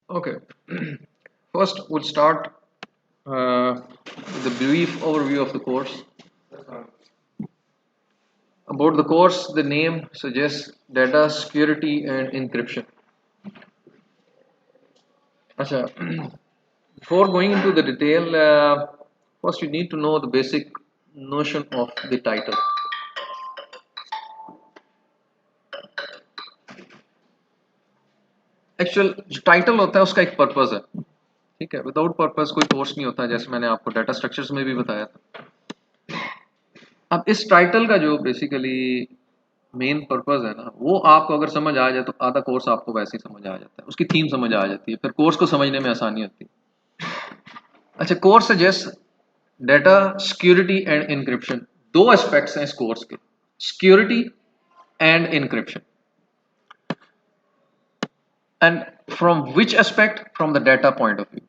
Okay. First, we'll start with a brief overview of the course. About the course, the name suggests data security and encryption. Acha, before going into the detail, first you need to know the basic notion of the title. Actual जो title होता है उसका एक purpose है, ठीक है। Without purpose कोई course नहीं होता, जैसे मैंने आपको डाटा स्ट्रक्चर्स में भी बताया था। अब इस टाइटल का जो बेसिकली मेन पर्पस है ना, वो आपको अगर समझ आ जाए तो आधा कोर्स आपको वैसे ही समझ आ जाता है, उसकी थीम समझ आ जाती है, फिर कोर्स को समझने में आसानी होती है। अच्छा, course suggest data security and encryption, दो एस्पेक्ट्स हैं इस कोर्स के, security and encryption. And from which aspect? From the data point of view,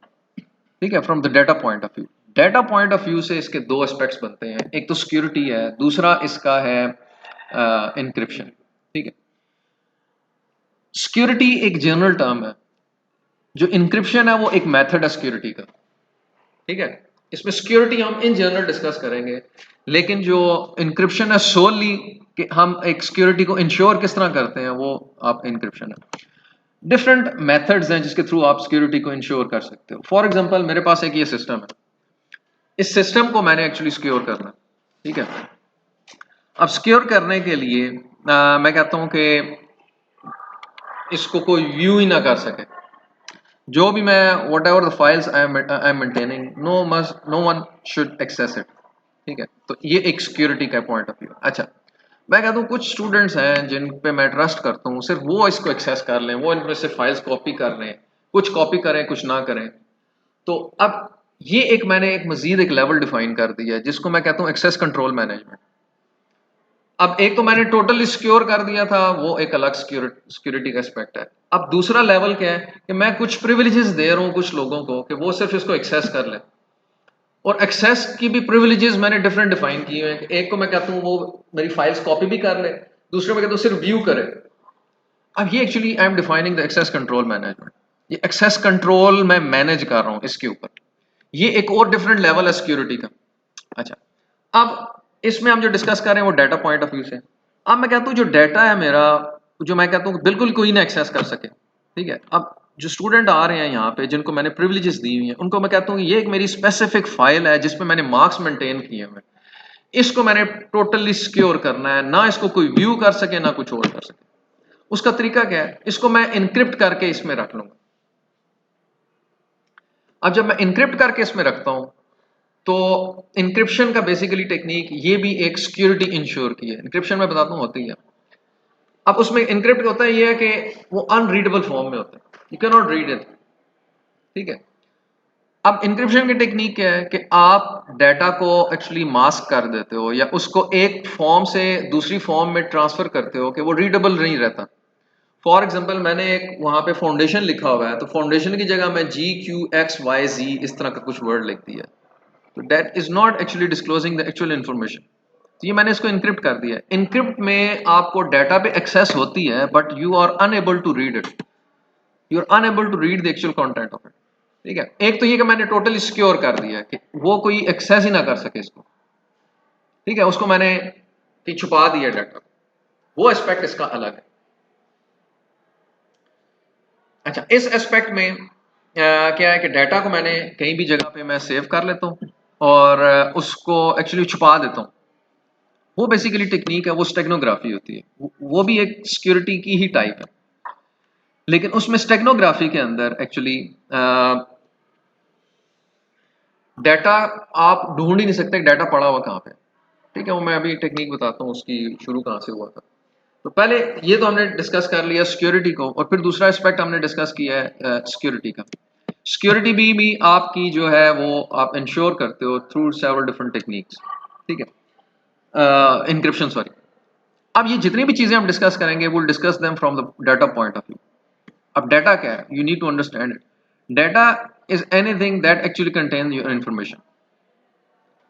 ठीक है, from the data point of view. Data point of view से इसके दो aspects बनते हैं, एक तो सिक्योरिटी है, दूसरा इसका है इंक्रिप्शन, ठीक है। सिक्योरिटी एक जनरल टर्म है, जो इंक्रिप्शन है वो एक मेथड है सिक्योरिटी का, ठीक है। इसमें सिक्योरिटी हम इन जनरल डिस्कस करेंगे, लेकिन जो इंक्रिप्शन है सोली कि हम एक सिक्योरिटी को इंश्योर किस तरह करते हैं, वो आप इंक्रिप्शन है। डिफरेंट मेथड्स हैं जिसके थ्रू आप सिक्योरिटी को इंश्योर कर सकते हो। फॉर एग्जांपल, मेरे पास एक ये सिस्टम है, इस सिस्टम को मैंने एक्चुअली सिक्योर करना, ठीक है। अब सिक्योर करने के लिए मैं कहता हूं कि इसको कोई व्यू ही ना कर सके, जो भी मैं whatever the files I am maintaining, no one should access it, ठीक है। तो ये एक सिक्योरिटी का पॉइंट ऑफ व्यू। अच्छा, मैं कहता हूँ कुछ स्टूडेंट्स हैं जिन पे मैं ट्रस्ट करता हूँ, सिर्फ वो इसको एक्सेस कर लें, वो इनमें से फाइल्स कॉपी कर लें, कुछ कॉपी करें कुछ ना करें। तो अब ये एक मैंने एक मजीद एक लेवल डिफाइन कर दिया है, जिसको मैं कहता हूँ एक्सेस कंट्रोल मैनेजमेंट। अब एक तो मैंने टोटली सिक्योर कर दिया था, वो एक अलग सिक्योरिटी का एस्पेक्ट है। अब दूसरा लेवल क्या है कि मैं कुछ प्रिविलेजेस दे रहा हूँ कुछ लोगों को कि वो सिर्फ इसको एक्सेस कर ले, और एक्सेस की भी प्रिविलेजेस मैंने डिफरेंट डिफाइन किए हैं। एक को मैं कहता हूँ वो मेरी फाइल्स कॉपी भी कर ले, दूसरे में कहता हूँ सिर्फ व्यू करे। अब ये actually I am defining the access control management, ये एक्सेस कंट्रोल मैं मैनेज कर रहा हूँ इसके ऊपर। ये एक और डिफरेंट लेवल है सिक्योरिटी का। अच्छा, अब इसमें हम जो डिस्कस कर रहे हैं वो डाटा पॉइंट ऑफ व्यू से। अब मैं कहता हूँ जो डाटा है मेरा, जो मैं कहता हूँ बिल्कुल कोई ना एक्सेस कर सके, ठीक है। अब जो स्टूडेंट आ रहे हैं यहाँ पे जिनको मैंने प्रिविलेजेस दी हुई हैं, उनको मैं कहता हूँ ये एक मेरी स्पेसिफिक फाइल है जिसमें मैंने मार्क्स मेंटेन किए हुए, इसको मैंने टोटली सिक्योर करना है, ना इसको कोई व्यू कर सके ना कुछ और कर सके। उसका तरीका क्या है? इसको मैं इनक्रिप्ट करके इसमें रख लूंगा। अब जब मैं इनक्रिप्ट करके इसमें रखता हूं, तो इंक्रिप्शन का बेसिकली टेक्निक ये भी एक सिक्योरिटी इंश्योर की है। इंक्रिप्शन में बताता हूँ होती है, अब उसमें इंक्रिप्ट होता है ये है कि वो अनरीडेबल फॉर्म में होता है, you can not read it, ठीक है। अब इंक्रिप्शन की टेक्निक क्या है कि आप डाटा को एक्चुअली मास्क कर देते हो, या उसको एक फॉर्म से दूसरी फॉर्म में ट्रांसफर करते हो कि वो रीडेबल नहीं रहता। फॉर एग्जाम्पल, मैंने एक वहां पे फाउंडेशन लिखा हुआ है, तो फाउंडेशन की जगह मैं GQXYZ इस तरह का कुछ वर्ड लिख दिया, तो that is not actually disclosing the actual information. तो ये मैंने इसको इनक्रिप्ट कर दिया है। इनक्रिप्ट में आपको डाटा पे एक्सेस होती है, but you are unable to read it, you are unable to read the actual content of it, ठीक है। एक तो ये कि मैंने टोटली सिक्योर कर दिया है कि वो कोई एक्सेस ही ना कर सके इसको, ठीक है। उसको मैंने कि छुपा दिया डाटा, वो एस्पेक्ट इसका अलग है। अच्छा, इस एस्पेक्ट में क्या है कि डाटा को मैंने कहीं भी जगह पे मैं सेव कर लेता हूँ, और उसको एक्चुअली छुपा देता हूँ। वो बेसिकली टेक्निक है, वो स्टेगनोग्राफी होती है, वो भी एक सिक्योरिटी की ही टाइप है। लेकिन उसमें स्टेगनोग्राफी के अंदर एक्चुअली डाटा आप ढूंढ ही नहीं सकते डाटा पड़ा हुआ कहाँ पे, ठीक है। वो मैं अभी टेक्निक बताता हूँ उसकी शुरू कहाँ से हुआ था। तो पहले ये तो हमने डिस्कस कर लिया सिक्योरिटी को, और फिर दूसरा एस्पेक्ट हमने डिस्कस किया है सिक्योरिटी का। सिक्योरिटी भी आपकी जो है वो आप इंश्योर करते हो थ्रू सेवरल डिफरेंट टेक्निक्स, ठीक है, इंक्रिप्शन सॉरी। अब ये जितनी भी चीजें हम डिस्कस करेंगे वो discuss them from the data point of view. अब डाटा क्या है? You need to understand it. Data is anything that actually contain your information.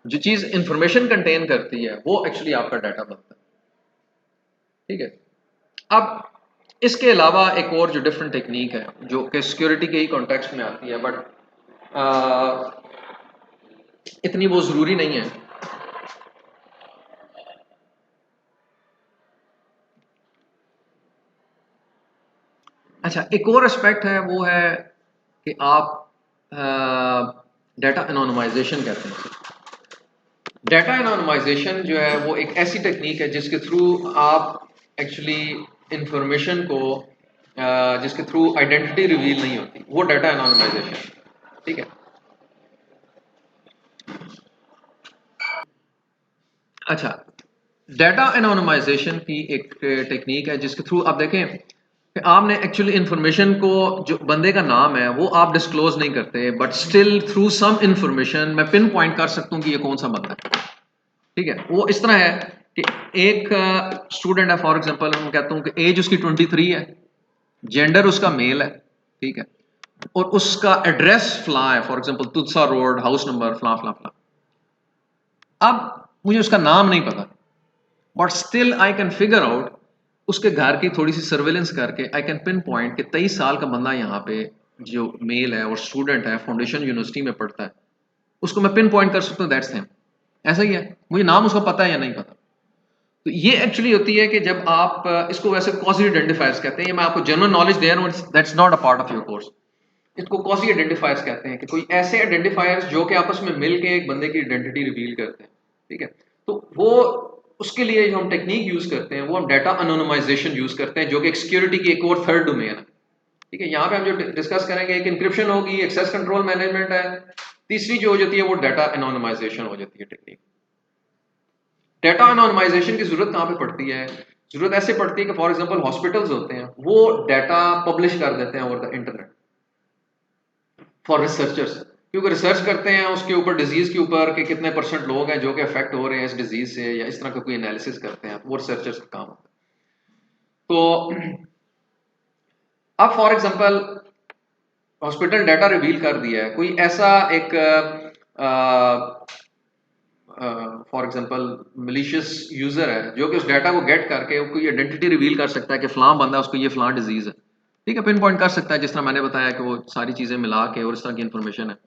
जो चीज इंफॉर्मेशन कंटेन करती है वो एक्चुअली आपका डाटा बनता है, ठीक है। अब इसके अलावा एक और जो डिफरेंट टेक्निक है जो कि सिक्योरिटी के ही कॉन्टेक्स्ट में आती है, बट इतनी वो ज़रूरी नहीं है। अच्छा, एक और एस्पेक्ट है, वो है कि आप डाटा एनोनिमाइजेशन कहते हैं। डाटा एनोनिमाइजेशन जो है वो एक ऐसी टेक्निक है जिसके थ्रू आप एक्चुअली इंफॉर्मेशन को जिसके थ्रू आइडेंटिटी रिवील नहीं होती, वो डाटा एनोनिमाइजेशन, ठीक है। अच्छा, डाटा एनोनिमाइजेशन की एक टेक्निक है जिसके थ्रू आप देखें कि आपने एक्चुअली इंफॉर्मेशन को, जो बंदे का नाम है वो आप डिस्क्लोज नहीं करते, but still through some information मैं पिन पॉइंट कर सकता हूँ कि ये कौन सा बंदा है, ठीक है। वो इस तरह है कि एक स्टूडेंट है, फॉर एग्जांपल मैं कहता हूँ कि एज उसकी 23 है, जेंडर उसका मेल है, ठीक है, और उसका एड्रेस फला है, for example Tulsa road, house number फला फला फला। अब मुझे उसका नाम नहीं पता, but still I can figure out उसके घर की थोड़ी सी सर्वेलेंस करके आई कैन पिन पॉइंट कि 23 साल का बंदा यहाँ पे जो मेल है और स्टूडेंट है, फाउंडेशन यूनिवर्सिटी में पढ़ता है, उसको मैं पिन पॉइंट कर सकता हूँ, दैट्स हिम। ऐसा ही है, मुझे नाम उसका पता है या नहीं पता। तो ये एक्चुअली होती है कि जब आप इसको वैसे कॉजी आइडेंटिफायर्स कहते हैं, ये मैं आपको जनरल नॉलेज दे रहा हूँ, that's not a part of your course. इसको कॉजी आइडेंटिफायर्स कहते हैं कि कोई ऐसे आइडेंटिफायर्स जो कि आपस में मिलके एक बंदे की आइडेंटिटी रिवील करते हैं, ठीक है। तो वो उसके लिए जो हम टेक्निक यूज करते हैं वो हम डाटा एनोनिमाइजेशन यूज करते हैं, जो कि एक सिक्योरिटी की एक और थर्ड डोमेन है, ठीक है। यहाँ पे हम जो डिस्कस करेंगे, एक इंक्रिप्शन होगी, एक्सेस कंट्रोल मैनेजमेंट है, तीसरी जो हो जाती है वो डाटा एनोनिमाइजेशन हो जाती है टेक्निक। डाटा एनोनिमाइजेशन की जरूरत कहाँ पे पड़ती है? जरूरत ऐसे पड़ती है कि फॉर एग्जांपल हॉस्पिटल्स होते हैं, वो डाटा पब्लिश कर देते हैं over the internet for researchers, क्योंकि रिसर्च करते हैं उसके ऊपर, डिजीज के ऊपर, कि कितने परसेंट लोग हैं जो कि अफेक्ट हो रहे हैं इस डिजीज से, या इस तरह का कोई एनालिसिस करते हैं, वो रिसर्चर्स का काम होता है। तो अब for example hospital data reveal कर दिया है, कोई ऐसा एक फॉर एग्जांपल मलिशियस यूजर है जो कि उस डाटा को गेट करके कोई आइडेंटिटी रिवील कर सकता है कि फलां बंदा, उसको ये फलां डिजीज है, ठीक है, पिन पॉइंट कर सकता है, जिस तरह मैंने बताया कि वो सारी चीजें मिला के और इस तरह की इंफॉर्मेशन है।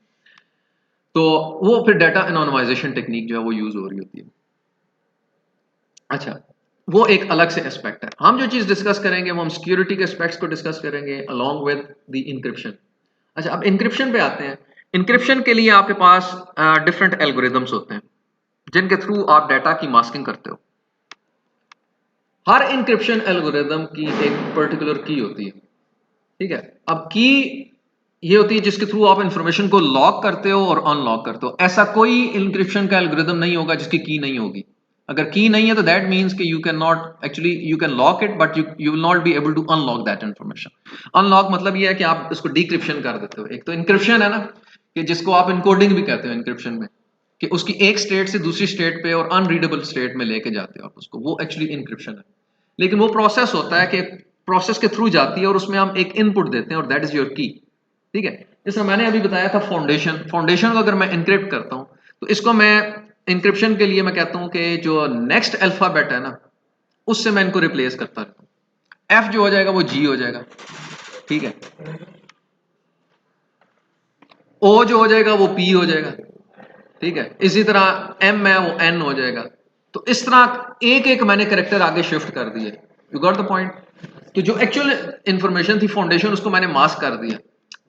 तो वो फिर डाटा एनोनिमाइजेशन टेक्निक जो है वो यूज हो रही होती है। अच्छा, वो एक अलग से एस्पेक्ट है। हम जो चीज डिस्कस करेंगे वो हम सिक्योरिटी के एस्पेक्ट्स को डिस्कस करेंगे अलोंग विद द इंक्रिप्शन। अच्छा, अब इंक्रिप्शन पे आते हैं। इंक्रिप्शन के लिए आपके पास डिफरेंट एल्गोरिदम्स होते हैं जिनके थ्रू आप डाटा की मास्किंग करते हो। हर इंक्रिप्शन एल्गोरिदम की एक पर्टिकुलर की होती है, ठीक है। अब की ये होती है जिसके थ्रू आप इंफॉर्मेशन को लॉक करते हो और अनलॉक करते हो। ऐसा कोई इंक्रिप्शन का एल्गोरिदम नहीं होगा जिसकी की नहीं होगी। अगर की नहीं है तो दैट मीन्स कि you can not actually, you can lock it but you will not be able to unlock that information. Unlock मतलब ये है कि आप इसको डिक्रिप्शन कर देते हो। एक तो इंक्रिप्शन है ना, कि जिसको आप इनकोडिंग भी कहते हो इंक्रिप्शन में, कि उसकी एक स्टेट से दूसरी स्टेट पे और अनरीडेबल स्टेट में लेके जाते हो आप उसको, वो एक्चुअली इंक्रिप्शन है। लेकिन वो प्रोसेस होता है कि प्रोसेस के थ्रू जाती है और उसमें हम एक इनपुट देते हैं और दैट इज योर की, ठीक है। जैसे मैंने अभी बताया था फाउंडेशन को अगर मैं इनक्रिप्ट करता हूं तो इसको मैं इंक्रिप्शन के लिए मैं कहता हूं कि जो नेक्स्ट अल्फाबेट है ना, उससे मैं इनको रिप्लेस करता रहता हूं। एफ जो हो जाएगा वो जी हो जाएगा, ठीक है। ओ जो हो जाएगा वो पी हो जाएगा, ठीक है। इसी तरह एम है वो एन हो जाएगा। तो इस तरह एक एक मैंने करेक्टर आगे शिफ्ट कर दिए। You got the point? तो जो एक्चुअल इंफॉर्मेशन थी फाउंडेशन, उसको मैंने मास्क कर दिया,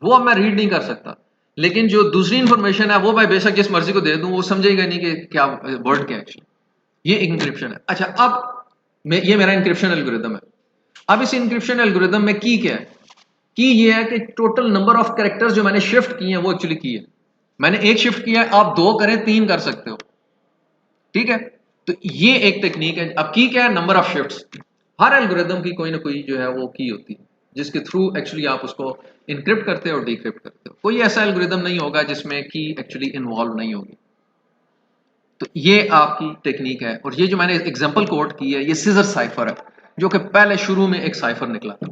वो अब मैं रीड नहीं कर सकता। लेकिन जो दूसरी इंफॉर्मेशन है वो मैं बेशक जिस मर्जी को दे दूं, वो समझेगा नहीं कि क्या वर्ड क्या एक्चुअली। ये इंक्रिप्शन है। अच्छा, अब ये मेरा इंक्रिप्शन एल्गोरिदम है। अब इस इंक्रिप्शन एल्गोरिदम में की क्या है? की ये है कि टोटल नंबर ऑफ कैरेक्टर्स जो मैंने शिफ्ट किए हैं वो एक्चुअली की है। मैंने एक शिफ्ट किया है, आप दो करें तीन कर सकते हो, ठीक है। तो ये एक टेक्निक है। अब की क्या है? Number of shifts. Her algorithm की कोई ना कोई जो है वो की होती है जिसके थ्रू एक्चुअली आप उसको इनक्रिप्ट करते हो और डिक्रिप्ट करते हो। कोई ऐसा एल्गोरिदम नहीं होगा जिसमें की एक्चुअली इन्वॉल्व नहीं होगी। तो ये आपकी टेक्निक है। और ये जो मैंने एग्जांपल कोट की है, ये सीजर साइफर है, जो कि पहले शुरू में एक साइफर निकला था।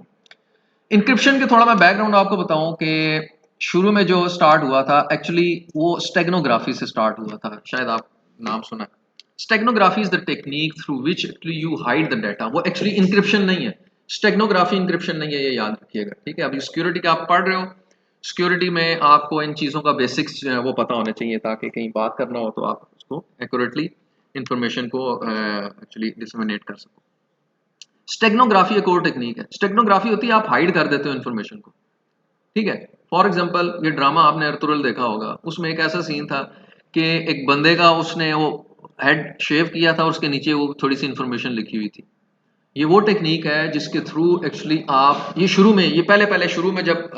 इंक्रिप्शन के थोड़ा मैं बैकग्राउंड आपको बताऊं कि शुरू में जो स्टार्ट हुआ था एक्चुअली वो स्टेगनोग्राफी से स्टार्ट हुआ था। शायद आप नाम सुना है। Steganography is the technique through which actually you hide the data. वो एक्चुअली इंक्रिप्शन नहीं है, स्टेगनोग्राफी इंक्रिप्शन नहीं है, ये याद रखिएगा, ठीक है। अभी सिक्योरिटी का आप पढ़ रहे हो, सिक्योरिटी में आपको इन चीज़ों का बेसिक्स जो है वो पता होना चाहिए, ताकि कहीं बात करना हो तो आप उसको एक्यूरेटली इंफॉर्मेशन को एक्चुअली डिसमिनेट कर सको। स्टेगनोग्राफी एक और टेक्निक है। स्टेगनोग्राफी होती है आप हाइड कर देते हो इन्फॉर्मेशन को, ठीक है। फॉर एग्जाम्पल ये ड्रामा आपने अर्तुगरुल देखा होगा, उसमें एक ऐसा सीन था कि एक बंदे का उसने वो हेड शेव किया था और उसके नीचे वो थोड़ी सी इंफॉर्मेशन लिखी हुई थी। ये वो टेक्निक है जिसके थ्रू एक्चुअली आप, ये शुरू में, ये पहले शुरू में जब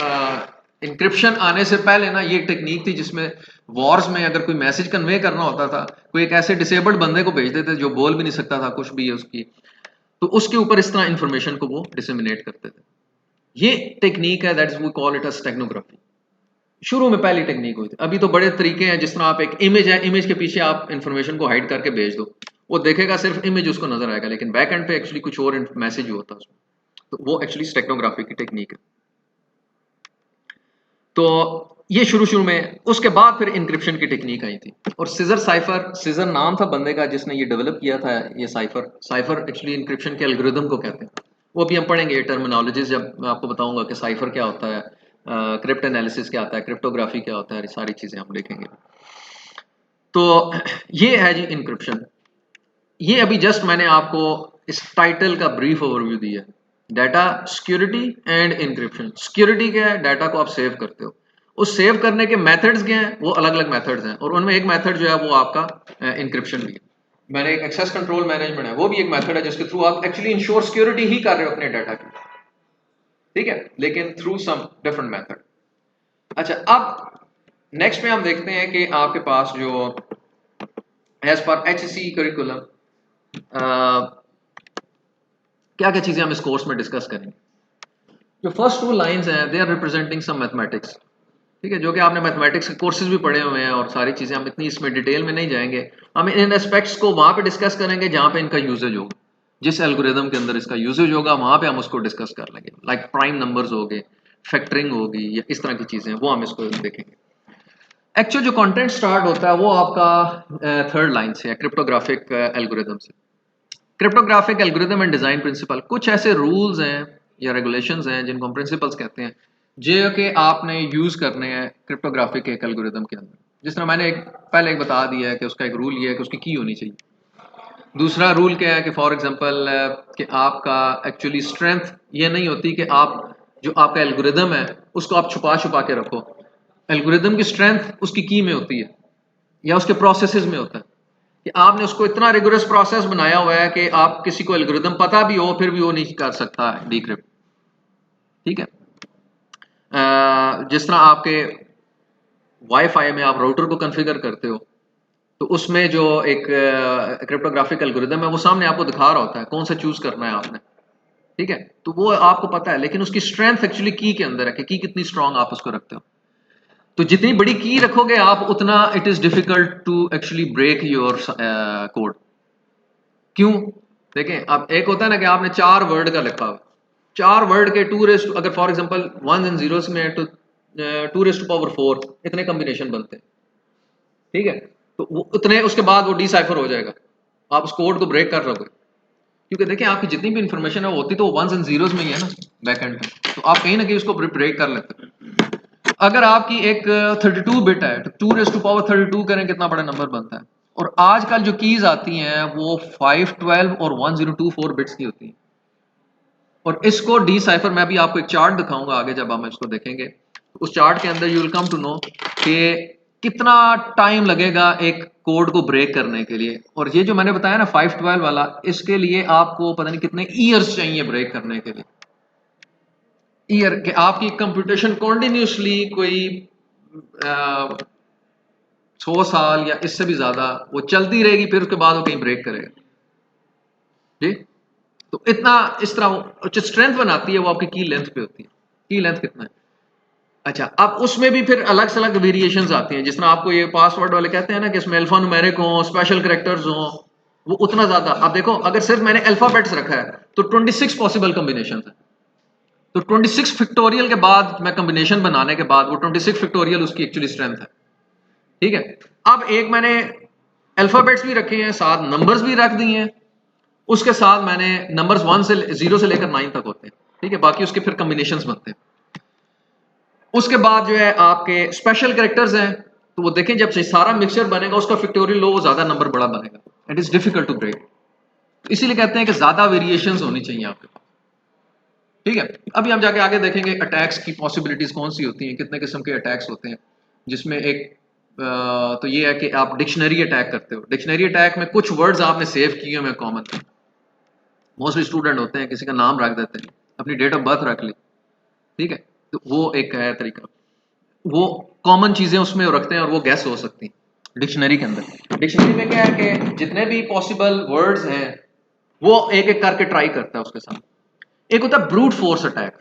इंक्रिप्शन आने से पहले ना, ये टेक्निक थी जिसमें वॉर्स में अगर कोई मैसेज कन्वे करना होता था, कोई एक ऐसे डिसेबल्ड बंदे को भेजते थे जो बोल भी नहीं सकता था, कुछ भी है उसकी, तो उसके ऊपर इस तरह इंफॉर्मेशन को वो डिसेमिनेट करते थे। ये टेक्निक है, that is we call it a steganography. शुरू में पहली टेक्निक हुई थी। अभी तो बड़े तरीके हैं, जिस तरह आप एक इमेज है, इमेज के पीछे आप इंफॉर्मेशन को हाइड करके भेज दो, वो देखेगा सिर्फ इमेज उसको नजर आएगा, लेकिन बैक एंड पे एक्चुअली कुछ और मैसेज होता है उसमें, तो वो एक्चुअली स्टेगनोग्राफी की टेक्निक है। तो ये शुरू में, उसके बाद फिर इंक्रिप्शन की टेक्निक आई थी, और सीजर साइफर, सीजर नाम था बंदे का जिसने ये डेवलप किया था, ये साइफर एक्चुअली इंक्रिप्शन के एल्गोरिदम को कहते हैं। वो भी हम पढ़ेंगे ये टर्मिनोलॉजीज, जब मैं आपको बताऊंगा कि साइफर क्या होता है, क्रिप्ट एनालिसिस क्या होता है, क्रिप्टोग्राफी क्या होता है, सारी चीजें हम देखेंगे। तो ये है जी इंक्रिप्शन। ये अभी जस्ट मैंने आपको इस टाइटल का ब्रीफ ओवरव्यू दिया है, data security and encryption. Security क्या है, डाटा को आप सेव करते हो, उस सेव करने के मेथड्स क्या हैं, वो अलग अलग मेथड्स हैं, और उनमें एक मेथड जो है वो आपका इंक्रिप्शन भी है। मैंने एक एक्सेस कंट्रोल मैनेजमेंट है, वो भी एक मेथड है जिसके थ्रू आप एक्चुअली इंश्योर सिक्योरिटी ही कर रहे हो अपने डाटा की, ठीक है, लेकिन थ्रू सम डिफरेंट मेथड। अच्छा, अब नेक्स्ट में हम देखते हैं कि आपके पास जो एज पर HEC करिकुलम क्या क्या चीजें हम इस कोर्स में डिस्कस करेंगे। जो फर्स्ट 2 लाइंस हैं, they are representing some mathematics, ठीक है, जो कि आपने मैथमेटिक्स के कोर्सेज भी पढ़े हुए हैं, और सारी चीजें हम इतनी इसमें डिटेल में नहीं जाएंगे। हम इन एस्पेक्ट्स को वहां पे डिस्कस करेंगे जहां पे इनका यूजेज होगा, जिस एल्गोरिदम के अंदर इसका यूजेज होगा वहां पे हम उसको डिस्कस कर लेंगे, लाइक प्राइम नंबर्स हो गए, फैक्टरिंग होगी, या इस तरह की चीजें, वो हम इसको देखेंगे। एक्चुअल जो कंटेंट स्टार्ट होता है वो आपका थर्ड लाइन से है, क्रिप्टोग्राफिक एल्गोरिदम से। Cryptographic algorithm and design principle, कुछ ऐसे रूल्स हैं या रेगुलेशंस हैं जिनको हम प्रिंसिपल्स कहते हैं, जो कि आपने यूज करने हैं क्रिप्टोग्राफिक एक एल्गोरिदम के अंदर। जिस तरह मैंने पहले एक बता दिया है कि उसका एक रूल ये है कि उसकी की होनी चाहिए। दूसरा रूल क्या है कि फॉर एग्जांपल कि आपका एक्चुअली स्ट्रेंथ ये नहीं होती कि आप, जो आपका एल्गोरिदम है उसको आप छुपा छुपा के रखो। एल्गोरिदम की स्ट्रेंथ उसकी की में होती है या उसके प्रोसेसेस में होता है, कि आपने उसको इतना रिगोरस प्रोसेस बनाया हुआ है कि आप किसी को एल्गोरिदम पता भी हो फिर भी वो नहीं कर सकता डिक्रिप्ट, ठीक है। जिस तरह आपके वाईफाई में आप राउटर को कॉन्फ़िगर करते हो, तो उसमें जो एक क्रिप्टोग्राफिक एल्गोरिदम है वो सामने आपको दिखा रहा होता है कौन सा चूज करना है आपने, ठीक है, तो वो आपको पता है, लेकिन उसकी स्ट्रेंथ एक्चुअली की के अंदर है कि की कितनी स्ट्रांग आप उसको रखते हो। तो जितनी बड़ी की रखोगे आप, उतना it is difficult to actually break your code. क्यों? देखें, अब एक होता है ना कि आपने 4 वर्ड का लिखा हुआ, 4 वर्ड के 2 रेज़, अगर for example 1s and 0s में तो 2⁴ इतने कॉम्बिनेशन बनते हैं, ठीक है, तो वो उतने, उसके बाद वो डिसाइफर हो जाएगा, आप उस कोड को ब्रेक कर लोगे। क्योंकि देखिए आपकी जितनी भी इंफॉर्मेशन है वो होती तो 1s and 0s में ही है ना बैक एंड में, तो आप कहीं ना कहीं उसको ब्रेक कर लेते हैं। अगर आपकी एक 32 बिट है तो 2⁻32 करें कितना बड़ा नंबर बनता है। और आजकल जो कीज आती हैं वो 512 और 1024 बिट्स की होती हैं, और इसको डिसाइफर, मैं भी आपको एक चार्ट दिखाऊंगा आगे जब हम इसको देखेंगे, उस चार्ट के अंदर you will come to know कि कितना टाइम लगेगा एक कोड को ब्रेक करने के लिए। और ये जो मैंने बताया ना 512 वाला, इसके लिए आपको पता नहीं कितने ईयर्स चाहिए ब्रेक करने के लिए। ईयर के आपकी कंप्यूटेशन कॉन्टिन्यूसली कोई 100 साल या इससे भी ज्यादा वो चलती रहेगी, फिर उसके बाद वो कहीं ब्रेक करेगा जी। तो इतना इस तरह जो स्ट्रेंथ बनाती है वो आपकी की लेंथ पे होती है, की लेंथ कितना है। अच्छा, अब उसमें भी फिर अलग से अलग वेरिएशंस आती हैं, जिस तरह आपको ये पासवर्ड वाले कहते हैं ना कि इसमें अल्फा न्यूमेरिक हो, स्पेशल कैरेक्टर्स हो, वो उतना ज्यादा। अब देखो, अगर सिर्फ मैंने अल्फाबेट्स रखा है तो 26 पॉसिबल कॉम्बिनेशन है, तो 26 फैक्टोरियल के बाद मैं कॉम्बिनेशन बनाने के बाद वो 26 फैक्टोरियल उसकी एक्चुअली स्ट्रेंथ है, ठीक है। अब एक मैंने अल्फाबेट्स भी रखे हैं, साथ नंबर्स भी रख दिए हैं, उसके साथ मैंने नंबर्स 1 से 0 से लेकर 9 तक होते हैं, ठीक है, बाकी उसके फिर कॉम्बिनेशंस बनते हैं। उसके बाद जो है आपके स्पेशल कैरेक्टर्स हैं, तो वो देखें जब से सारा मिक्सचर बनेगा उसका फैक्टोरियल लो वो ज्यादा नंबर बड़ा बनेगा, it is difficult to break, इसीलिए कहते हैं कि ज्यादा वेरिएशंस होनी चाहिए आपके पास, ठीक है। अभी हम जाके आगे देखेंगे अटैक्स की पॉसिबिलिटीज कौन सी होती हैं, कितने किस्म के अटैक्स होते हैं, जिसमें एक तो ये है कि आप डिक्शनरी अटैक करते हो। डिक्शनरी अटैक में कुछ वर्ड्स आपने सेव किए हुए कॉमन, मोस्टली स्टूडेंट होते हैं किसी का नाम रख देते हैं, अपनी डेट ऑफ बर्थ रख ली, ठीक है, तो वो एक है तरीका, वो कॉमन चीजें उसमें रखते हैं और वो गैस हो सकती हैं डिक्शनरी के अंदर। डिक्शनरी में क्या है कि जितने भी पॉसिबल वर्ड्स हैं वो एक एक करके ट्राई करता है उसके साथ। एक होता है ब्रूट फोर्स अटैक,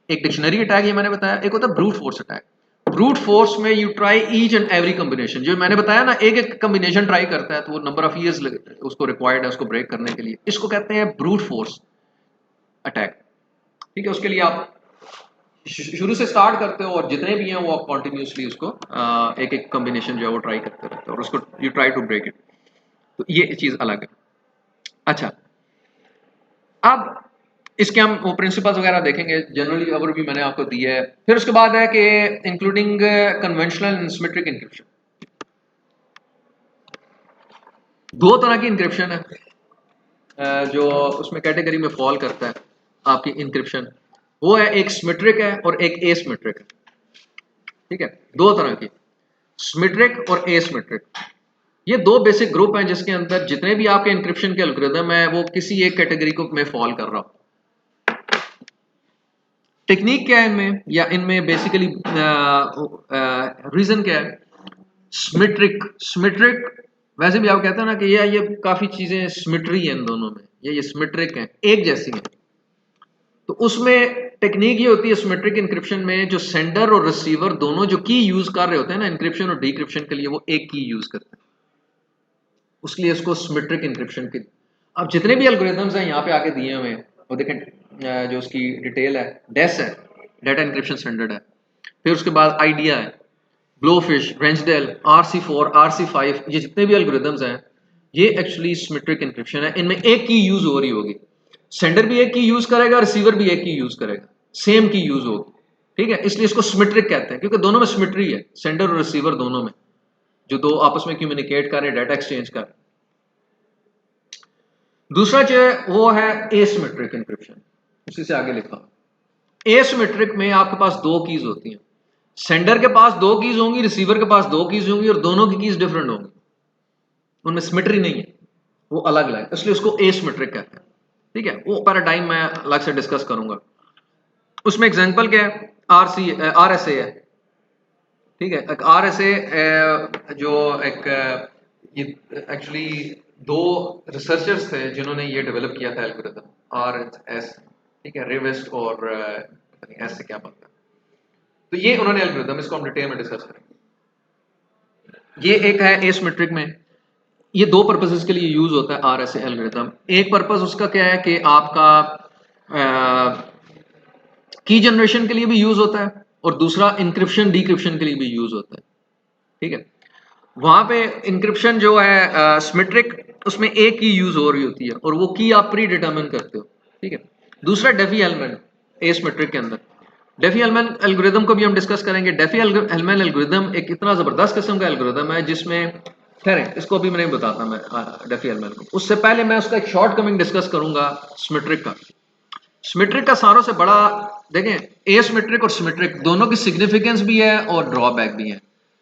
एक डिक्शनरी अटैक ये मैंने बताया, एक होता है brute force attack. Brute force में you try each and every combination, जो मैंने बताया ना एक एक कॉम्बिनेशन ट्राई करता है तो वो नंबर ऑफ ईयर्स उसको रिक्वायर्ड है उसको ब्रेक करने के लिए, इसको कहते हैं ब्रूट फोर्स अटैक, ठीक है। उसके लिए आप शुरू से स्टार्ट करते हो और जितने भी हैं वो आप कॉन्टिन्यूसली उसको एक एक कॉम्बिनेशन जो है वो ट्राई करते रहते हो और उसको you try to break it, तो ये चीज अलग है। अच्छा, अब इसके हम वो प्रिंसिपल्स वगैरह देखेंगे, जनरली ओवर भी मैंने आपको दिया है। फिर उसके बाद है कि including conventional and symmetric encryption, दो तरह की इंक्रिप्शन है जो उसमें कैटेगरी में फॉल करता है आपकी इंक्रिप्शन, वो है एक सिमेट्रिक है और एक एसिमेट्रिक है, ठीक है, दो तरह की, सिमेट्रिक और एसिमेट्रिक। ये दो बेसिक ग्रुप हैं जिसके अंदर जितने भी आपके इंक्रिप्शन के एल्गोरिदम है वो किसी एक कैटेगरी को में फॉल कर रहा हो। टेक्निक क्या है इनमें, या इनमें बेसिकली रीजन क्या है? सिमेट्रिक, सिमेट्रिक वैसे भी आप कहते हैं ना कि ये काफी चीजें सिमेट्री है इन दोनों में, ये सिमेट्रिक हैं, एक जैसी हैं। तो उसमें टेक्निक ये होती है सिमेट्रिक इंक्रिप्शन में, जो सेंडर और रिसीवर दोनों जो की यूज कर रहे होते हैं ना इंक्रिप्शन और डिक्रिप्शन के लिए, वो एक की यूज करते हैं, उसके लिए इसको सिमेट्रिक इंक्रिप्शन की। अब जितने भी एल्गोरिथम्स हैं यहाँ पे आके दिए हुए हैं वो देखें, जो उसकी डिटेल है, डेस है, डेटा इंक्रिप्शन स्टैंडर्ड है, फिर उसके बाद आइडिया है, ब्लोफिश, रेंजडेल, RC4, RC5, ये जितने भी एल्गोरिथम्स हैं ये एक्चुअली सिमेट्रिक इंक्रिप्शन है। इनमें एक की यूज हो रही होगी, सेंडर भी एक की यूज करेगा, रिसीवर भी एक की यूज करेगा, सेम की यूज होगी, ठीक है, इसलिए इसको सिमेट्रिक कहते हैं क्योंकि दोनों में सिमेट्री है, सेंडर और रिसीवर दोनों में, जो दो आपस में कम्युनिकेट कर रहे हैं, डाटा एक्सचेंज कर रहे हैं। दूसरा जो है वो है एसिमेट्रिक इंक्रिप्शन, उसी से आगे लिखा। एसिमेट्रिक में आपके पास दो कीज होती हैं, सेंडर के पास दो कीज होंगी, रिसीवर के पास दो कीज होंगी और दोनों की कीज डिफरेंट होंगी, उनमें सिमेट्री नहीं है, वो अलग अलग है, इसलिए उसको एसिमेट्रिक कहते हैं, ठीक है। वो पैराडाइम मैं अलग से डिस्कस करूंगा। उसमें एग्जांपल क्या है? RSA है, ठीक है। एक RSA जो एक ये एक्चुअली दो रिसर्चर्स थे जिन्होंने ये डेवलप किया था एल्गोरिथम RS, ठीक है, रिवेस्ट और एस से क्या बनता है, तो ये उन्होंने एल्गोरिथम, इसको हम डिटेल में डिस्कस करेंगे। ये एक है एसिमेट्रिक में, ये दो पर्पसेस के लिए यूज होता है RSA एल्गोरिथम। एक पर्पस उसका क्या है कि आपका की जनरेशन के लिए भी यूज होता है और दूसरा इंक्रिप्शन डिक्रिप्शन के लिए भी यूज होता है, ठीक है। वहां पे इंक्रिप्शन जो है सिमेट्रिक, उसमें एक की यूज हो रही होती है और वो की आप प्री डिटरमिन करते हो, ठीक है। दूसरा डेफी-हेल्मन एसिमेट्रिक के अंदर, डेफी-हेल्मन एल्गोरिथम को भी हम डिस्कस करेंगे। डेफी-हेल्मन एल्गोरिथम एक इतना जबरदस्त किस्म का एल्गोरिथम है जिसमें, खैर इसको अभी मैं नहीं बताता मैं डेफी-हेल्मन को, उससे पहले मैं उसका एक शॉर्ट कमिंग डिस्कस करूंगा सिमेट्रिक का। सिमेट्रिक का सारों से बड़ा, देखें एसिमेट्रिक और सिमेट्रिक दोनों की सिग्निफिकेंस भी है और ड्रॉबैक भी है।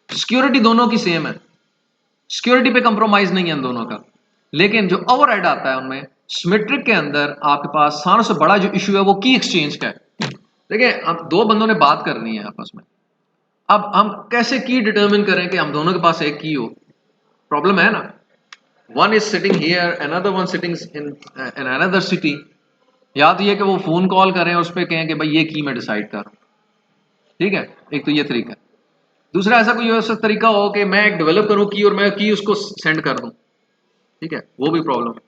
सिक्योरिटी दोनों की सेम है, सिक्योरिटी पे कंप्रोमाइज नहीं है इन दोनों का, लेकिन जो ओवरहेड आता है उनमें, सिमेट्रिक के अंदर आपके पास सारों से बड़ा जो इशू है वो की एक्सचेंज का है। देखिए अब दो बंदों ने बात करनी है आपस में, अब हम कैसे की डिटरमिन करें कि हम दोनों के पास एक की हो? प्रॉब्लम है ना, one is sitting here, another one sitting in another city. या तो ये कि वो फोन कॉल करें और उस पर कहें कि भाई ये की मैं डिसाइड कर रहा हूं, ठीक है, एक तो ये तरीका है। दूसरा ऐसा कोई ऐसा तरीका हो कि मैं एक डेवलप करूं की और मैं की उसको सेंड कर दूं, ठीक है, वो भी प्रॉब्लम है।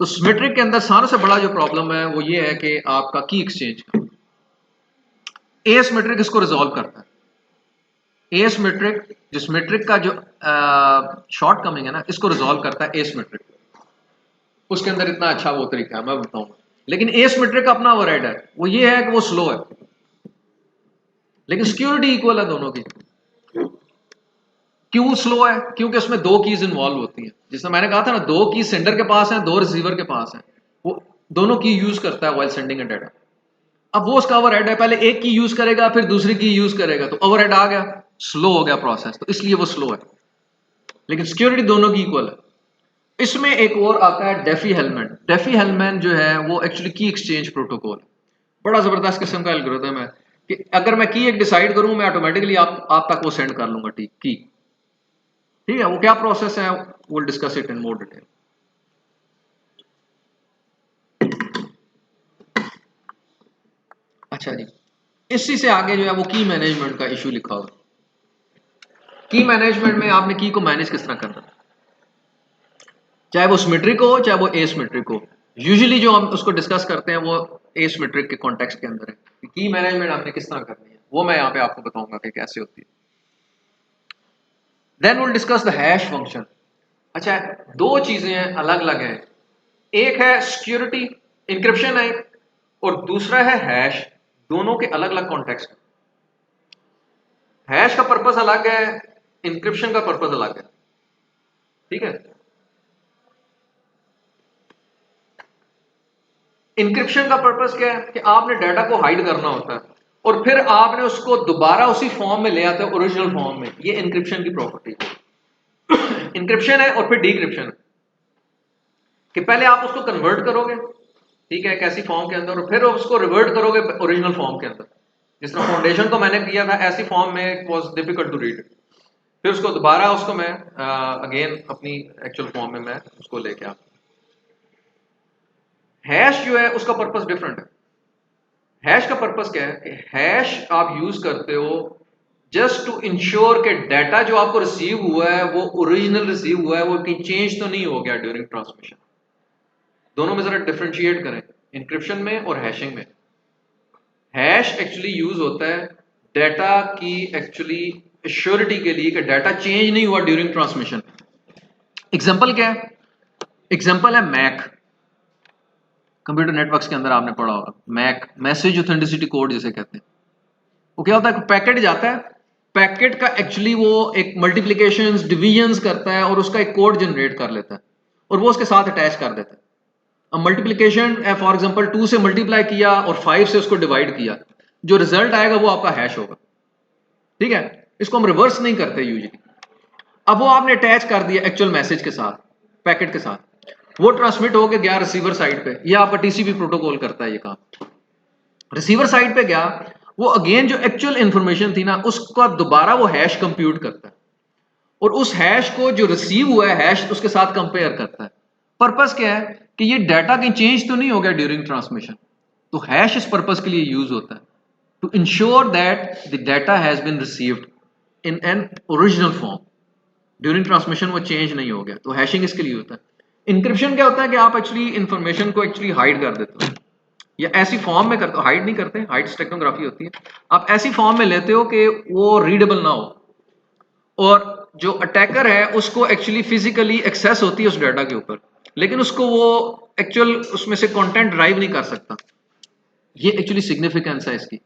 तो सिमेट्रिक के अंदर सारे से बड़ा जो प्रॉब्लम है वो ये है कि आपका की एक्सचेंज का। एसिमेट्रिक इसको रिजॉल्व करता है। एसिमेट्रिक जो सिमेट्रिक का जो शॉर्ट कमिंग है ना, इसको रिजॉल्व करता है एसिमेट्रिक। उसके अंदर इतना अच्छा वो तरीका है, मैं बताऊंगा। लेकिन एसिमेट्रिक का अपना ओवरहेड है, वो ये है कि वो स्लो है, लेकिन सिक्योरिटी इक्वल है दोनों की। क्यों स्लो है? क्योंकि उसमें दो कीज इन्वॉल्व होती हैं। जिसमें मैंने कहा था ना, दो की सेंडर के पास है, दो रिसीवर के पास है, वो दोनों की यूज करता है वाइल सेंडिंग डाटा। अब वो उसका ओवरहेड है, पहले एक की यूज करेगा फिर दूसरी की यूज करेगा, तो ओवरहेड आ गया, स्लो हो गया प्रोसेस, तो इसलिए वो स्लो है। लेकिन सिक्योरिटी दोनों की इक्वल है। इसमें एक और आता है डेफी हेलमैन। डेफी हेलमैन जो है वो एक्चुअली की एक्सचेंज प्रोटोकॉल, बड़ा जबरदस्त किस्म का एल्गोरिथम है कि अगर मैं की एक डिसाइड करूं, मैं ऑटोमेटिकली आप तक वो सेंड कर लूंगा की। ठीक है, वो क्या प्रोसेस है, we'll discuss it in more detail. अच्छा जी, इसी से आगे जो है वो की मैनेजमेंट का इशू लिखा हुआ। की मैनेजमेंट में आपने की को मैनेज किस तरह करना है, चाहे वो सिमेट्रिक हो चाहे वो एसिमेट्रिक हो। यूजुअली जो हम उसको डिस्कस करते हैं वो एसिमेट्रिक के कॉन्टेक्स्ट के अंदर है। की मैनेजमेंट आपने किस तरह करनी है वो मैं यहाँ पे आपको बताऊंगा कि कैसे होती है। Then will discuss the hash function. अच्छा, दो चीजें अलग अलग हैं, एक है सिक्योरिटी इंक्रिप्शन है और दूसरा है हैश। दोनों के अलग अलग कॉन्टेक्स्ट। हैश का पर्पस अलग है, इंक्रिप्शन का पर्पस अलग है। ठीक है, इंक्रिप्शन का पर्पस क्या है कि आपने डाटा को हाइड करना होता है और फिर आपने उसको दोबारा उसी फॉर्म में ले आते हैं, ओरिजिनल फॉर्म में। ये इंक्रिप्शन की प्रॉपर्टी है। इंक्रिप्शन है और फिर डिक्रिप्शन है कि पहले आप उसको कन्वर्ट करोगे, ठीक है, कैसी फॉर्म के अंदर, और फिर उसको रिवर्ट करोगे ओरिजिनल फॉर्म के अंदर। जिस तरह फाउंडेशन को मैंने किया था, ऐसी फॉर्म में it was difficult to read, फिर उसको दोबारा उसको मैं अगेन अपनी एक्चुअल फॉर्म में मैं उसको लेके आ। हैश जो है उसका पर्पस डिफरेंट है। हैश का पर्पस क्या है कि हैश आप यूज करते हो जस्ट टू इंश्योर कि डाटा जो आपको रिसीव हुआ है वो ओरिजिनल रिसीव हुआ है, वो कहीं चेंज तो नहीं हो गया ड्यूरिंग ट्रांसमिशन। दोनों में जरा डिफरेंशिएट करें, इंक्रिप्शन में और हैशिंग में। हैश एक्चुअली यूज होता है डाटा की एक्चुअली एश्योरिटी के लिए कि डाटा चेंज नहीं हुआ ड्यूरिंग ट्रांसमिशन। एग्जांपल क्या है? एग्जांपल है मैक। कंप्यूटर नेटवर्क्स के अंदर आपने पढ़ा होगा मैक, मैसेज ऑथेंटिसिटी कोड जिसे कहते हैं। वो क्या होता है, पैकेट जाता है, पैकेट का एक्चुअली वो एक मल्टीप्लिकेशंस डिवीजन्स करता है और उसका एक कोड जनरेट कर लेता है और वो उसके साथ अटैच कर देता है। अब मल्टीप्लिकेशन फॉर एग्जांपल 2 से मल्टीप्लाई किया और 5 से उसको डिवाइड किया, जो रिजल्ट आएगा वो आपका हैश होगा। ठीक है, इसको हम रिवर्स नहीं करते यूजुअली। अब वो आपने अटैच कर दिया एक्चुअल मैसेज के साथ, पैकेट के साथ, वो ट्रांसमिट हो गया रिसीवर साइड पे। ये आपका टीसीपी प्रोटोकॉल करता है ये काम। रिसीवर साइड पे गया, वो अगेन जो एक्चुअल इंफॉर्मेशन थी ना उसका दोबारा वो हैश कंप्यूट करता है और उस हैश को जो रिसीव हुआ है हैश उसके साथ कंपेयर करता है। पर्पस क्या है कि ये डाटा कहीं चेंज तो नहीं हो गया ड्यूरिंग ट्रांसमिशन, तो हैश इस पर्पस के लिए यूज होता है to ensure that the data has been received in an original form, during transmission वो चेंज नहीं हो गया, तो हैशिंग इसके लिए होता है। इंक्रिप्शन क्या होता है कि आप एक्चुअली इंफॉर्मेशन को एक्चुअली हाइड कर देते हो या ऐसी फॉर्म में करते हो, हाइड नहीं करते, हाइड स्टेक्नोग्राफी होती है। आप ऐसी फॉर्म में लेते हो कि वो रीडेबल ना हो और जो अटैकर है उसको एक्चुअली फिजिकली एक्सेस होती है उस डाटा के ऊपर, लेकिन उसको वो एक्चुअल उसमें से कंटेंट ड्राइव नहीं कर सकता। ये एक्चुअली सिग्निफिकेंस है इसकी।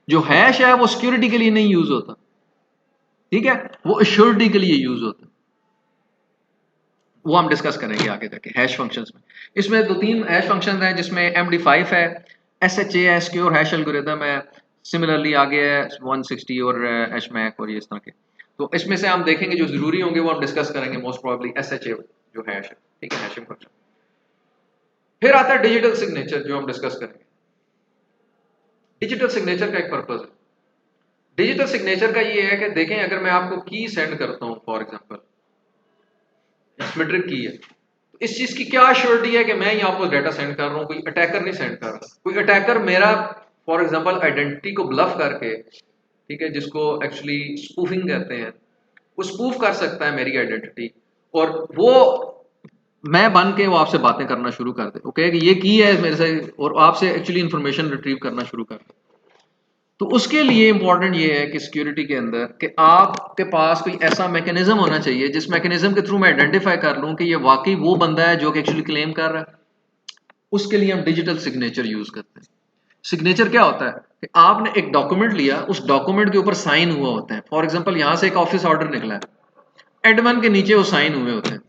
जो हैश है वो सिक्योरिटी के लिए नहीं यूज होता, ठीक है, वो एश्योरिटी के लिए यूज होता है। वो हम डिस्कस करेंगे आगे जाके हैश फंक्शंस में। इसमें 2-3 हैश फंक्शंस हैं जिसमें MD5 है, SHA है, सिक्योर हैश एल्गोरिथम है, सिमिलरली आगे है 160 और HMAC और ये इस तरह के। तो इसमें से हम देखेंगे जो जरूरी होंगे वो हम डिस्कस करेंगे, मोस्ट प्रोबेबली SHA जो हैश है, ठीक है, हैशिंग फंक्शन। फिर आता है डिजिटल सिग्नेचर जो हम डिस्कस करेंगे। डिजिटल सिग्नेचर का एक पर्पज है। डिजिटल सिग्नेचर का ये है कि देखें अगर मैं आपको की सेंड करता हूं फॉर एग्जांपल, सिमेट्रिक की है, तो इस चीज की क्या श्योरिटी है कि मैं ही आपको डाटा सेंड कर रहा हूं, कोई अटैकर नहीं सेंड कर रहा। कोई अटैकर मेरा फॉर एग्जांपल आइडेंटिटी को ब्लफ करके, ठीक है, जिसको एक्चुअली स्पूफिंग कहते हैं, वो स्पूफ कर सकता है मेरी आइडेंटिटी और वो मैं बन के वो आपसे बातें करना शुरू कर दे, ओके, कि ये की है मेरे से, और आपसे एक्चुअली इंफॉर्मेशन रिट्रीव करना शुरू कर दे। तो उसके लिए इंपॉर्टेंट ये है कि सिक्योरिटी के अंदर कि आपके पास कोई ऐसा मैकेनिज्म होना चाहिए जिस मैकेनिज्म के थ्रू मैं आइडेंटिफाई कर लूं कि ये वाकई वो बंदा है जो कि एक्चुअली क्लेम कर रहा है। उसके लिए हम डिजिटल सिग्नेचर यूज करते हैं। सिग्नेचर क्या होता है कि आपने एक डॉक्यूमेंट लिया, उस डॉक्यूमेंट के ऊपर साइन हुआ होता है। फॉर एग्जांपल यहां से एक ऑफिस ऑर्डर निकला है, एडमन के नीचे वो साइन हुए होते हैं।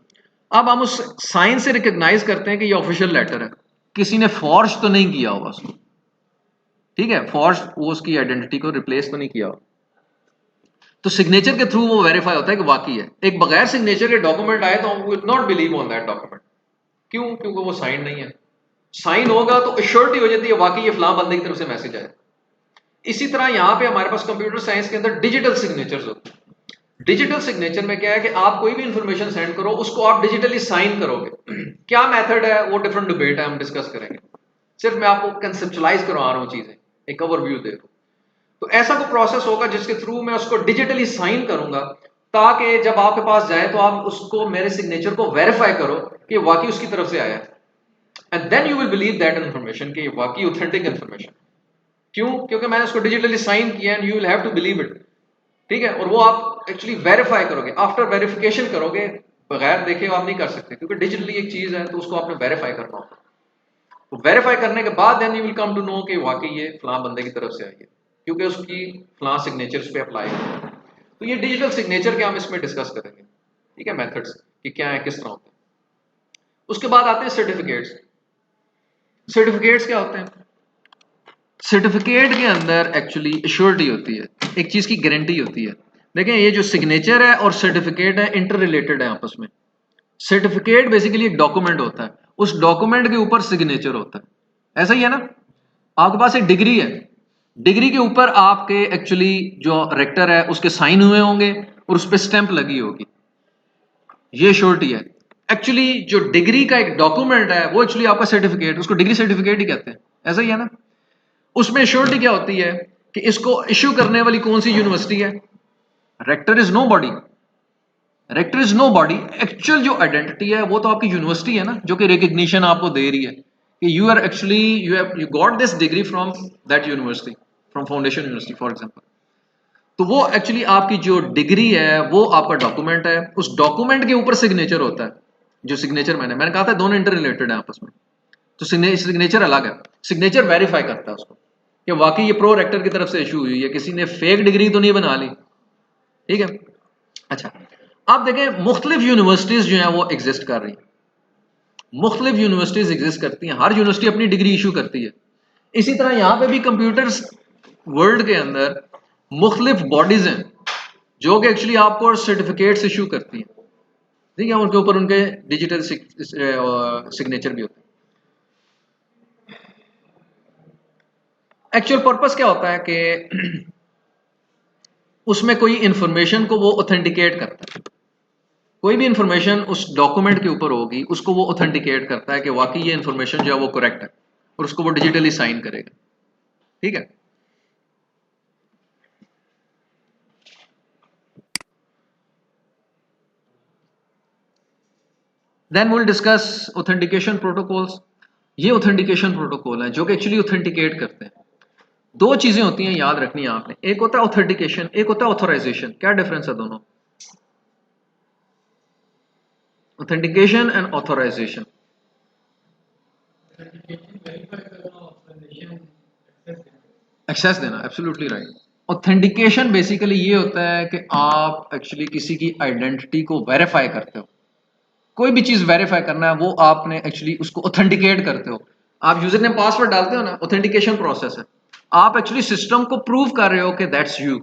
अब हम उस साइन से रिकॉग्नाइज करते हैं कि ये ऑफिशियल लेटर है, किसी ने फॉर्ज तो नहीं किया होगा उसको, ठीक है, फॉर्ज वो उसकी आइडेंटिटी को रिप्लेस तो नहीं किया होगा। तो सिग्नेचर के थ्रू वो वेरीफाई होता है कि वाकई है। एक बगैर सिग्नेचर के डॉक्यूमेंट आए तो हम will not believe on that document. क्यों? क्योंकि वो साइन नहीं है। साइन होगा तो एश्योरिटी हो जाती है वाकई ये फलां बंदे की तरफ से मैसेज आया। इसी तरह यहां पे हमारे पास कंप्यूटर साइंस के अंदर डिजिटल सिग्नेचर्स होते हैं। डिजिटल सिग्नेचर में क्या है कि आप कोई भी इंफॉर्मेशन सेंड करो, उसको आप डिजिटली साइन करोगे। क्या मेथड है वो डिफरेंट डिबेट है, हम डिस्कस करेंगे। सिर्फ मैं आपको कंसेप्चुलाइज करवा रहा हूं चीजें, एक ओवरव्यू दे रहा हूं। तो ऐसा कोई प्रोसेस होगा जिसके थ्रू मैं उसको डिजिटली साइन करूंगा, ताकि जब आपके पास जाए तो आप उसको, मेरे सिग्नेचर को वेरीफाई करो कि वाकई उसकी तरफ से आया है। And then you will believe that information कि वाकई ऑथेंटिक इन्फॉर्मेशन। क्यों? क्योंकि मैंने उसको डिजिटली साइन किया and you will have to believe it. ठीक है, और वो आप एक्चुअली वेरीफाई करोगे, आफ्टर वेरिफिकेशन करोगे, बगैर देखे आप नहीं कर सकते, क्योंकि डिजिटली एक चीज है तो उसको आपने वेरीफाई करना होगा। तो वेरीफाई करने के बाद then you will come to know कि वाकई ये फलां बंदे की तरफ से आई है, क्योंकि उसकी फलां सिग्नेचर्स पे अप्लाई है। तो ये डिजिटल सिग्नेचर के हम इसमें डिस्कस करेंगे, ठीक है, मेथड्स कि क्या है, किस तरह होते हैं। उसके बाद आते हैं सर्टिफिकेट्स। सर्टिफिकेट्स क्या होते हैं? सर्टिफिकेट के अंदर एक्चुअली एश्योरिटी होती है, एक चीज की गारंटी होती है। देखें, ये जो सिग्नेचर है और सर्टिफिकेट है इंटर रिलेटेड है आपस में। सर्टिफिकेट बेसिकली एक डॉक्यूमेंट होता है, उस डॉक्यूमेंट के ऊपर सिग्नेचर होता है। ऐसा ही है ना? आपके पास एक डिग्री है, डिग्री के ऊपर आपके एक्चुअली जो रेक्टर है उसके साइन हुए होंगे और उस पर स्टैंप लगी होगी, ये श्योरिटी है। एक्चुअली जो डिग्री का एक डॉक्यूमेंट है वो एक्चुअली आपका सर्टिफिकेट, उसको डिग्री सर्टिफिकेट ही कहते हैं। ऐसा ही है ना? उसमें श्योरिटी क्या होती है कि इसको इश्यू करने वाली कौन सी यूनिवर्सिटी है। Rector is nobody, rector is nobody. Actual जो आइडेंटिटी है वो तो आपकी यूनिवर्सिटी है ना, जो कि रिकग्निशन आपको दे रही है कि you are actually you got this degree from that university, from foundation university for example. तो वो एक्चुअली आपकी जो डिग्री है वो आपका डॉक्यूमेंट है, उस डॉक्यूमेंट के ऊपर सिग्नेचर होता है। जो सिग्नेचर मैंने कहा था दोनों इंटर रिलेटेड है आपस में। तो सिग्नेचर अलग है, सिग्नेचर वेरीफाई करता है उसको कि वाकई ये प्रो रेक्टर की तरफ से इशू हुई है, किसी ने फेक डिग्री तो नहीं बना ली। ठीक है, अच्छा, आप देखें मुख्तलिफ यूनिवर्सिटीज जो है वो एग्जिस्ट कर रही हैं। मुख्तलिफ यूनिवर्सिटीज एग्जिस्ट करती हैं, हर यूनिवर्सिटी अपनी डिग्री इशू करती है। इसी तरह यहां पे भी कंप्यूटर्स वर्ल्ड के अंदर मुख्तलिफ बॉडीज हैं जो कि एक्चुअली आपको सर्टिफिकेट्स इशू करती हैं। ठीक है, उनके ऊपर उनके डिजिटल सिग्नेचर भी होते हैं। एक्चुअल पर्पस क्या होता है कि उसमें कोई इंफॉर्मेशन को वो ऑथेंटिकेट करता है। कोई भी इंफॉर्मेशन उस डॉक्यूमेंट के ऊपर होगी, उसको वो ऑथेंटिकेट करता है कि वाकई ये इंफॉर्मेशन जो है वो करेक्ट है, और उसको वो डिजिटली साइन करेगा। ठीक है, then will discuss authentication protocols. ये ऑथेंटिकेशन प्रोटोकॉल है जो कि एक्चुअली ऑथेंटिकेट करते हैं। दो चीजें होती हैं, याद रखनी है आपने, एक होता है ऑथेंटिकेशन, एक होता है ऑथोराइजेशन। क्या डिफरेंस है दोनों? Authentication and authorisation. एक्सेस देना, एब्सोल्युटली राइट। ऑथेंटिकेशन बेसिकली ये होता है कि आप एक्चुअली किसी की आइडेंटिटी को वेरीफाई करते हो। कोई भी चीज वेरीफाई करना है वो आपने एक्चुअली उसको ऑथेंटिकेट करते हो। आप यूजर नेम पासवर्ड डालते हो ना, ऑथेंटिकेशन प्रोसेस है। आप एक्चुअली सिस्टम को प्रूव कर रहे हो कि that's you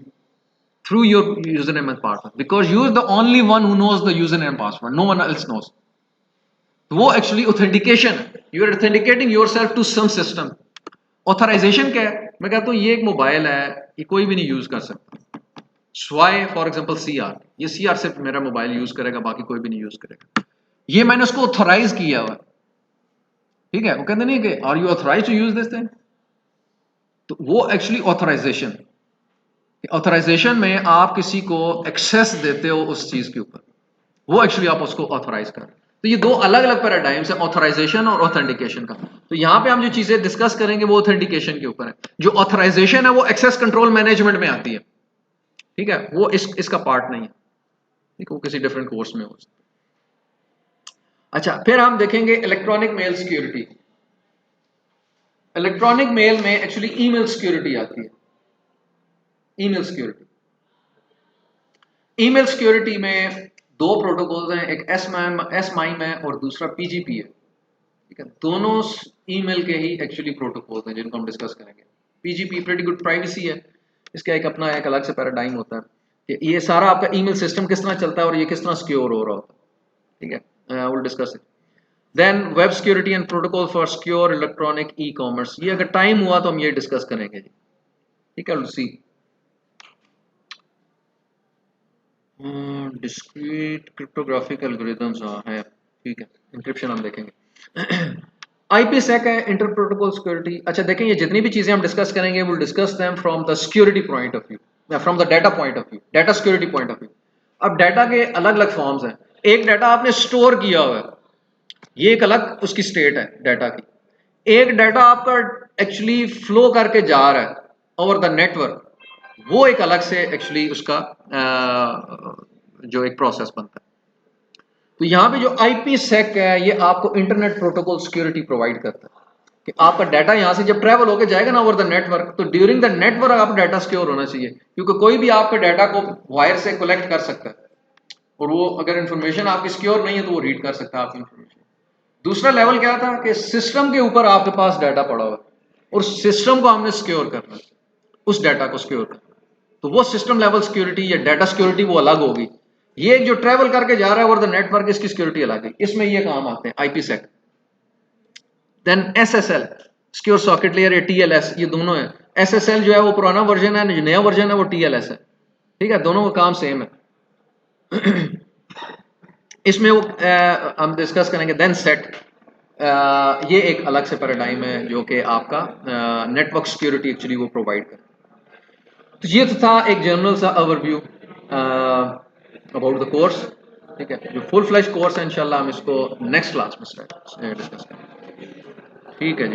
through your user name and password, because you are the only one who knows the user name password, no one else knows. वो एक्चुअली ऑथेंटिकेशन है, you are authenticating yourself to some system. Authorisation क्या है? मैं कहता हूं ये एक mobile है, ये कोई भी नहीं यूज कर सकता, स्वाय फॉर एग्जांपल CR, ये CR से मेरा मोबाइल यूज करेगा, बाकी कोई भी नहीं यूज करेगा। ये मैंने उसको ऑथराइज किया हुआ। ठीक है, वो कहते नहीं कि are you authorise to use this thing, तो वो एक्चुअली ऑथराइजेशन। ऑथराइजेशन में आप किसी को एक्सेस देते हो उस चीज के ऊपर, वो एक्चुअली आप उसको ऑथराइज कर। तो ये दो अलग अलग पैराडाइम्स है, ऑथराइजेशन और ऑथेंटिकेशन का। तो यहाँ पे हम जो चीजें डिस्कस करेंगे वो ऑथेंटिकेशन के ऊपर है। जो ऑथराइजेशन है वो एक्सेस कंट्रोल मैनेजमेंट में आती है, ठीक है, वो इसका पार्ट नहीं है, ठीक है, वो किसी डिफरेंट कोर्स में हो सकता है। अच्छा, फिर हम देखेंगे electronic mail security. Electronic mail में एक्चुअली ईमेल सिक्योरिटी आती है। ईमेल सिक्योरिटी, ईमेल सिक्योरिटी में दो प्रोटोकॉल्स हैं, एक एसमाइम है और दूसरा पीजीपी है, ठीक है। दोनों ईमेल के ही एक्चुअली प्रोटोकॉल्स हैं जिनको हम डिस्कस करेंगे। पीजीपी प्रीटी गुड प्राइवेसी है, इसका एक अपना एक अलग से पैराडाइम होता है कि ये सारा आपका ईमेल सिस्टम किस तरह चलता है और ये किस तरह सिक्योर हो रहा होता है, ठीक है, will discuss it. Then web security and protocol for secure electronic e commerce, ये अगर टाइम हुआ तो हम ये डिस्कस करेंगे जी, ठीक है। सी डिस्क्रीट क्रिप्टोग्राफिक एल्गोरिथम्स है, ठीक है। इंक्रिप्शन हम देखेंगे। IPsec है, इंटर प्रोटोकॉल सिक्योरिटी। अच्छा देखें, ये जितनी भी चीजें हम डिस्कस करेंगे will discuss them from the security point of view, from the data point of view, data security point of view. अब डाटा के अलग अलग फॉर्म्स हैं। एक डाटा आपने स्टोर किया हुआ है, ये एक अलग उसकी स्टेट है डाटा की। एक डाटा आपका एक्चुअली फ्लो करके जा रहा है ओवर द नेटवर्क, वो एक अलग से एक्चुअली उसका जो एक प्रोसेस बनता है। तो यहाँ पे जो IPsec है ये आपको इंटरनेट प्रोटोकॉल सिक्योरिटी प्रोवाइड करता है कि आपका डाटा यहाँ से जब ट्रैवल होकर जाएगा ना ओवर द नेटवर्क, तो ड्यूरिंग द नेटवर्क आप डाटा सिक्योर होना चाहिए, क्योंकि कोई भी आपके डाटा को वायर से कलेक्ट कर सकता है और वो अगर इंफॉर्मेशन आपकी सिक्योर नहीं है तो वो रीड कर सकता है आपकी इंफॉर्मेशन। दूसरा लेवल क्या था कि सिस्टम के ऊपर आपके पास डाटा पड़ा हुआ और सिस्टम को हमने सिक्योर करना, उस डाटा को सिक्योर करना, तो वो सिस्टम लेवल सिक्योरिटी या डाटा सिक्योरिटी वो अलग होगी। ये जो ट्रैवल करके जा रहा है ओवर द नेटवर्क, इसकी सिक्योरिटी अलग है, इसमें ये काम आते हैं IPsec। Then SSL secure socket layer या TLS, ये दोनों है। SSL जो है वो पुराना वर्जन है, जो नया वर्जन है वो TLS है, ठीक है, दोनों का काम सेम है। इसमें वो हम डिस्कस करेंगे। देन सेट, ये एक अलग से पैराडाइम है जो कि आपका नेटवर्क सिक्योरिटी एक्चुअली वो प्रोवाइड करे। तो ये तो था एक जनरल सा ओवरव्यू अबाउट द कोर्स, ठीक है। जो फुल फ्लैश कोर्स है इंशाल्लाह हम इसको नेक्स्ट क्लास में डिस्कस करेंगे, ठीक है जी।